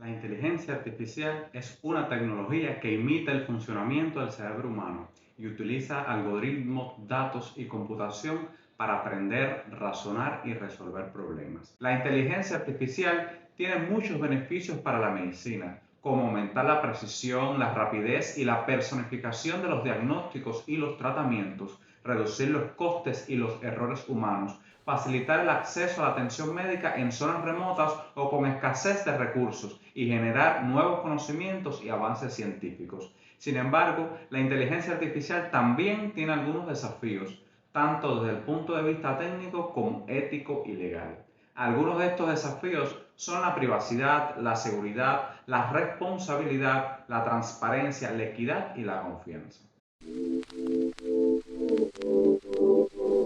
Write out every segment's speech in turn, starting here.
La inteligencia artificial es una tecnología que imita el funcionamiento del cerebro humano y utiliza algoritmos, datos y computación para aprender, razonar y resolver problemas. La inteligencia artificial tiene muchos beneficios para la medicina, como aumentar la precisión, la rapidez y la personificación de los diagnósticos y los tratamientos, reducir los costes y los errores humanos, facilitar el acceso a la atención médica en zonas remotas o con escasez de recursos y generar nuevos conocimientos y avances científicos. Sin embargo, la inteligencia artificial también tiene algunos desafíos, tanto desde el punto de vista técnico como ético y legal. Algunos de estos desafíos son la privacidad, la seguridad, la responsabilidad, la transparencia, la equidad y la confianza.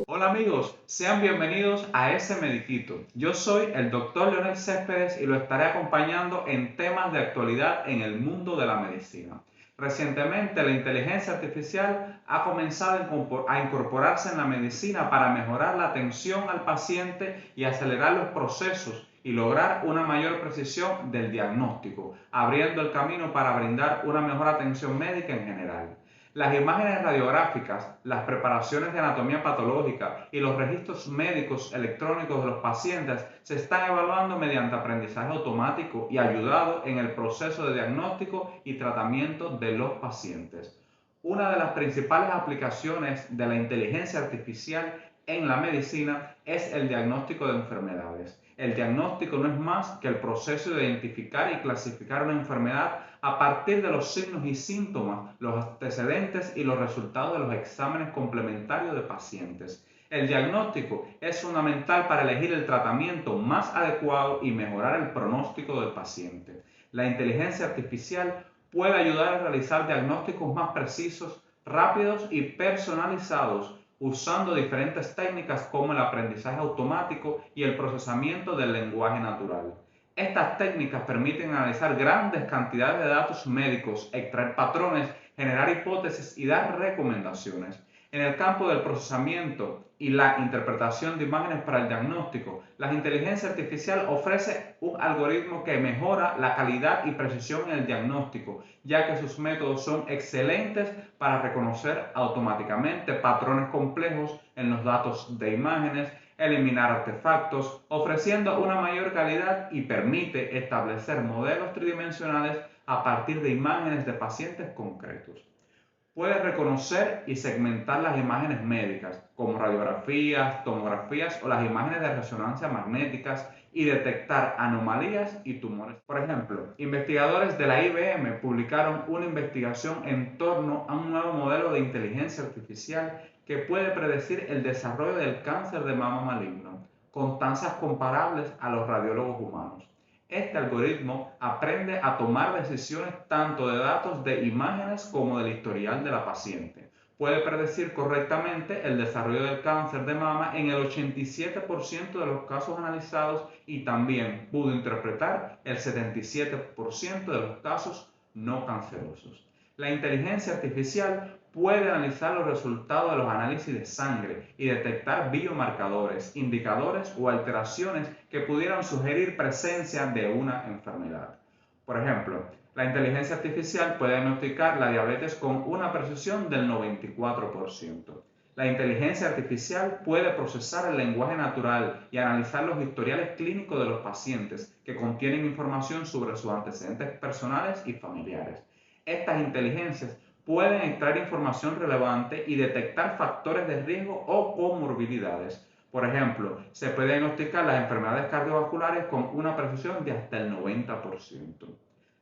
Hola amigos, sean bienvenidos a ese Mediquito. Yo soy el Dr. Leonel Céspedes y lo estaré acompañando en temas de actualidad en el mundo de la medicina. Recientemente la inteligencia artificial ha comenzado a incorporarse en la medicina para mejorar la atención al paciente y acelerar los procesos y lograr una mayor precisión del diagnóstico, abriendo el camino para brindar una mejor atención médica en general. Las imágenes radiográficas, las preparaciones de anatomía patológica y los registros médicos electrónicos de los pacientes se están evaluando mediante aprendizaje automático y ayudado en el proceso de diagnóstico y tratamiento de los pacientes. Una de las principales aplicaciones de la inteligencia artificial en la medicina es el diagnóstico de enfermedades. El diagnóstico no es más que el proceso de identificar y clasificar una enfermedad a partir de los signos y síntomas, los antecedentes y los resultados de los exámenes complementarios de pacientes. El diagnóstico es fundamental para elegir el tratamiento más adecuado y mejorar el pronóstico del paciente. La inteligencia artificial puede ayudar a realizar diagnósticos más precisos, rápidos y personalizados, usando diferentes técnicas como el aprendizaje automático y el procesamiento del lenguaje natural. Estas técnicas permiten analizar grandes cantidades de datos médicos, extraer patrones, generar hipótesis y dar recomendaciones. En el campo del procesamiento y la interpretación de imágenes para el diagnóstico, la inteligencia artificial ofrece un algoritmo que mejora la calidad y precisión en el diagnóstico, ya que sus métodos son excelentes para reconocer automáticamente patrones complejos en los datos de imágenes, eliminar artefactos, ofreciendo una mayor calidad y permite establecer modelos tridimensionales a partir de imágenes de pacientes concretos. Puede reconocer y segmentar las imágenes médicas, como radiografías, tomografías o las imágenes de resonancia magnéticas y detectar anomalías y tumores. Por ejemplo, investigadores de la IBM publicaron una investigación en torno a un nuevo modelo de inteligencia artificial que puede predecir el desarrollo del cáncer de mama maligno, con tasas comparables a los radiólogos humanos. Este algoritmo aprende a tomar decisiones tanto de datos de imágenes como del historial de la paciente. Puede predecir correctamente el desarrollo del cáncer de mama en el 87% de los casos analizados y también pudo interpretar el 77% de los casos no cancerosos. La inteligencia artificial puede analizar los resultados de los análisis de sangre y detectar biomarcadores, indicadores o alteraciones que pudieran sugerir presencia de una enfermedad. Por ejemplo, la inteligencia artificial puede diagnosticar la diabetes con una precisión del 94%. La inteligencia artificial puede procesar el lenguaje natural y analizar los historiales clínicos de los pacientes que contienen información sobre sus antecedentes personales y familiares. Estas inteligencias pueden extraer información relevante y detectar factores de riesgo o comorbilidades. Por ejemplo, se puede diagnosticar las enfermedades cardiovasculares con una precisión de hasta el 90%.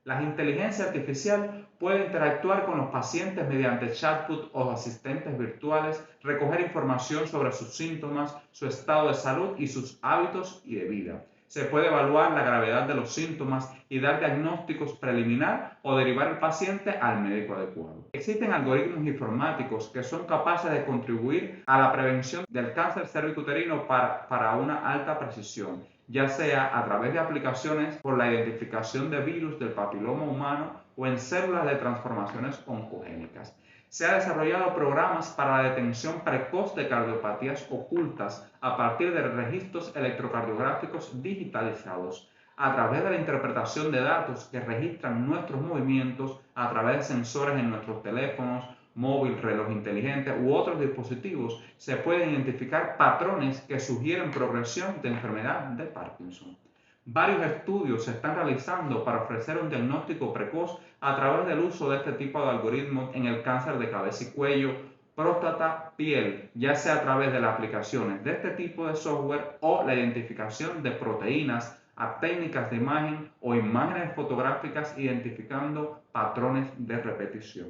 La inteligencia artificial puede interactuar con los pacientes mediante chatbots o asistentes virtuales, recoger información sobre sus síntomas, su estado de salud y sus hábitos y de vida. Se puede evaluar la gravedad de los síntomas y dar diagnósticos preliminar o derivar al paciente al médico adecuado. Existen algoritmos informáticos que son capaces de contribuir a la prevención del cáncer cervicuterino para una alta precisión, ya sea a través de aplicaciones por la identificación de virus del papiloma humano o en células de transformaciones oncogénicas. Se han desarrollado programas para la detección precoz de cardiopatías ocultas a partir de registros electrocardiográficos digitalizados. a través de la interpretación de datos que registran nuestros movimientos a través de sensores en nuestros teléfonos, móvil, reloj inteligente u otros dispositivos, se pueden identificar patrones que sugieren progresión de enfermedad de Parkinson. Varios estudios se están realizando para ofrecer un diagnóstico precoz a través del uso de este tipo de algoritmos en el cáncer de cabeza y cuello, próstata, piel, ya sea a través de las aplicaciones de este tipo de software o la identificación de proteínas a técnicas de imagen o imágenes fotográficas identificando patrones de repetición.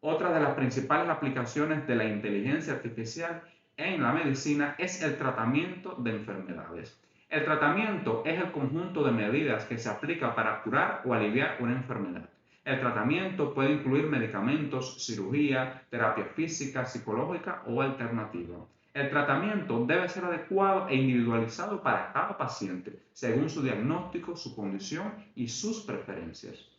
Otra de las principales aplicaciones de la inteligencia artificial en la medicina es el tratamiento de enfermedades. El tratamiento es el conjunto de medidas que se aplica para curar o aliviar una enfermedad. El tratamiento puede incluir medicamentos, cirugía, terapia física, psicológica o alternativa. El tratamiento debe ser adecuado e individualizado para cada paciente, según su diagnóstico, su condición y sus preferencias.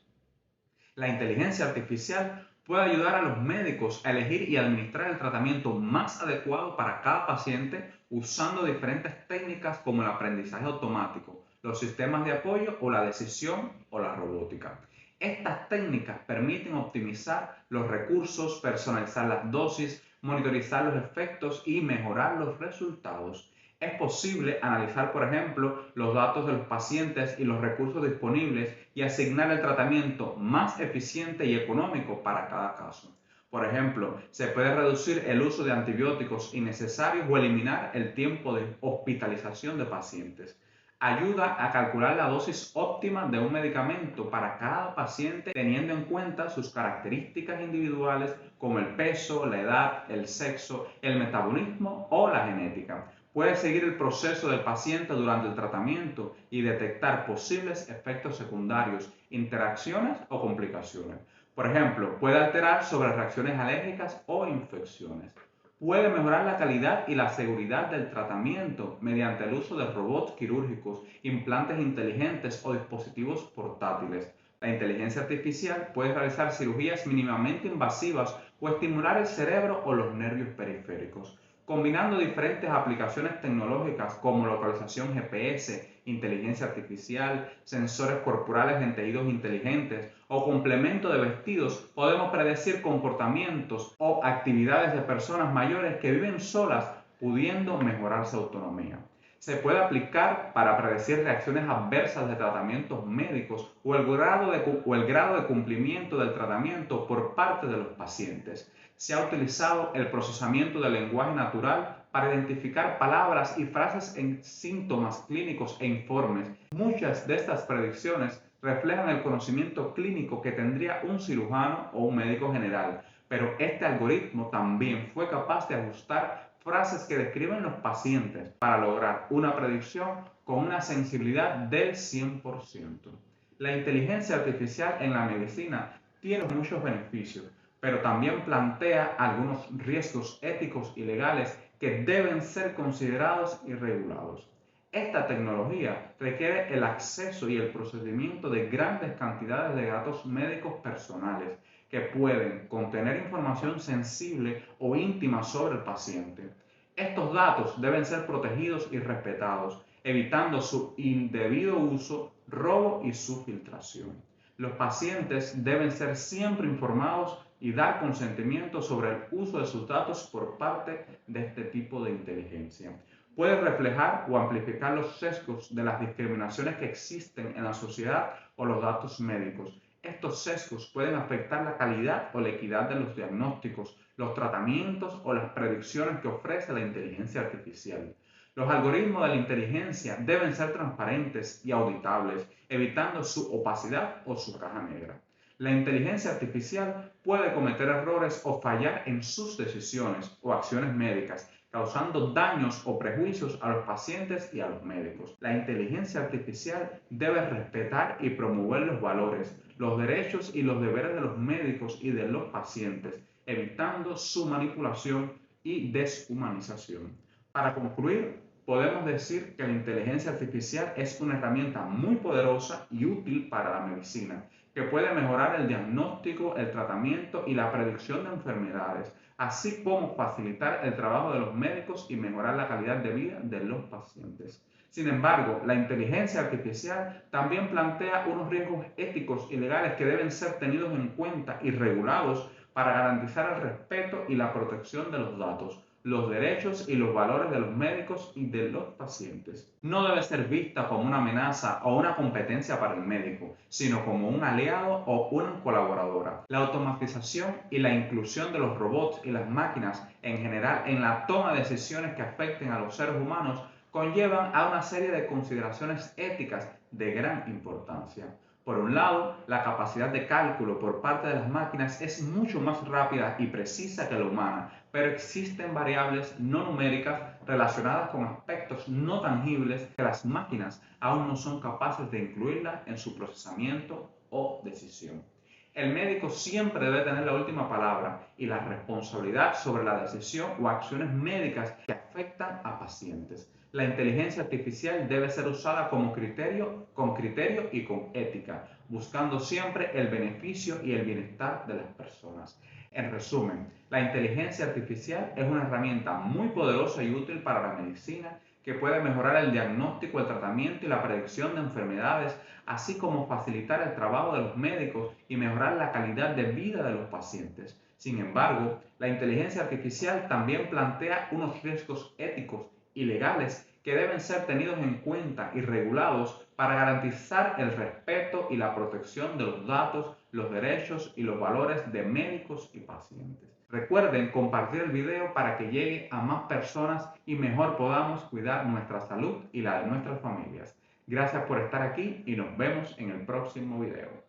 La inteligencia artificial puede ayudar a los médicos a elegir y administrar el tratamiento más adecuado para cada paciente usando diferentes técnicas como el aprendizaje automático, los sistemas de apoyo o la decisión o la robótica. Estas técnicas permiten optimizar los recursos, personalizar las dosis, monitorizar los efectos y mejorar los resultados. Es posible analizar, por ejemplo, los datos de los pacientes y los recursos disponibles y asignar el tratamiento más eficiente y económico para cada caso. Por ejemplo, se puede reducir el uso de antibióticos innecesarios o eliminar el tiempo de hospitalización de pacientes. Ayuda a calcular la dosis óptima de un medicamento para cada paciente teniendo en cuenta sus características individuales como el peso, la edad, el sexo, el metabolismo o la genética. Puede seguir el proceso del paciente durante el tratamiento y detectar posibles efectos secundarios, interacciones o complicaciones. Por ejemplo, puede alterar sobre reacciones alérgicas o infecciones. Puede mejorar la calidad y la seguridad del tratamiento mediante el uso de robots quirúrgicos, implantes inteligentes o dispositivos portátiles. La inteligencia artificial puede realizar cirugías mínimamente invasivas o estimular el cerebro o los nervios periféricos. Combinando diferentes aplicaciones tecnológicas como localización GPS, inteligencia artificial, sensores corporales en tejidos inteligentes o complemento de vestidos, podemos predecir comportamientos o actividades de personas mayores que viven solas, pudiendo mejorar su autonomía. Se puede aplicar para predecir reacciones adversas de tratamientos médicos o el grado de cumplimiento del tratamiento por parte de los pacientes. Se ha utilizado el procesamiento del lenguaje natural para identificar palabras y frases en síntomas clínicos e informes. Muchas de estas predicciones reflejan el conocimiento clínico que tendría un cirujano o un médico general, pero este algoritmo también fue capaz de ajustar frases que describen los pacientes para lograr una predicción con una sensibilidad del 100%. La inteligencia artificial en la medicina tiene muchos beneficios, pero también plantea algunos riesgos éticos y legales que deben ser considerados y regulados. Esta tecnología requiere el acceso y el procesamiento de grandes cantidades de datos médicos personales que pueden contener información sensible o íntima sobre el paciente. Estos datos deben ser protegidos y respetados, evitando su indebido uso, robo y su filtración. Los pacientes deben ser siempre informados y dar consentimiento sobre el uso de sus datos por parte de este tipo de inteligencia. Puede reflejar o amplificar los sesgos de las discriminaciones que existen en la sociedad o los datos médicos. Estos sesgos pueden afectar la calidad o la equidad de los diagnósticos, los tratamientos o las predicciones que ofrece la inteligencia artificial. Los algoritmos de la inteligencia deben ser transparentes y auditables, evitando su opacidad o su caja negra. La inteligencia artificial puede cometer errores o fallar en sus decisiones o acciones médicas, causando daños o prejuicios a los pacientes y a los médicos. La inteligencia artificial debe respetar y promover los valores, los derechos y los deberes de los médicos y de los pacientes, evitando su manipulación y deshumanización. Para concluir, podemos decir que la inteligencia artificial es una herramienta muy poderosa y útil para la medicina, que puede mejorar el diagnóstico, el tratamiento y la predicción de enfermedades, así como facilitar el trabajo de los médicos y mejorar la calidad de vida de los pacientes. Sin embargo, la inteligencia artificial también plantea unos riesgos éticos y legales que deben ser tenidos en cuenta y regulados para garantizar el respeto y la protección de los datos, los derechos y los valores de los médicos y de los pacientes. No debe ser vista como una amenaza o una competencia para el médico, sino como un aliado o una colaboradora. La automatización y la inclusión de los robots y las máquinas en general en la toma de decisiones que afecten a los seres humanos conllevan a una serie de consideraciones éticas de gran importancia. Por un lado, la capacidad de cálculo por parte de las máquinas es mucho más rápida y precisa que la humana, pero existen variables no numéricas relacionadas con aspectos no tangibles que las máquinas aún no son capaces de incluirlas en su procesamiento o decisión. El médico siempre debe tener la última palabra y la responsabilidad sobre la decisión o acciones médicas que afectan a pacientes. La inteligencia artificial debe ser usada con criterio y con ética, buscando siempre el beneficio y el bienestar de las personas. En resumen, la inteligencia artificial es una herramienta muy poderosa y útil para la medicina que puede mejorar el diagnóstico, el tratamiento y la predicción de enfermedades, así como facilitar el trabajo de los médicos y mejorar la calidad de vida de los pacientes. Sin embargo, la inteligencia artificial también plantea unos riesgos éticos y legales que deben ser tenidos en cuenta y regulados para garantizar el respeto y la protección de los datos, los derechos y los valores de médicos y pacientes. Recuerden compartir el video para que llegue a más personas y mejor podamos cuidar nuestra salud y la de nuestras familias. Gracias por estar aquí y nos vemos en el próximo video.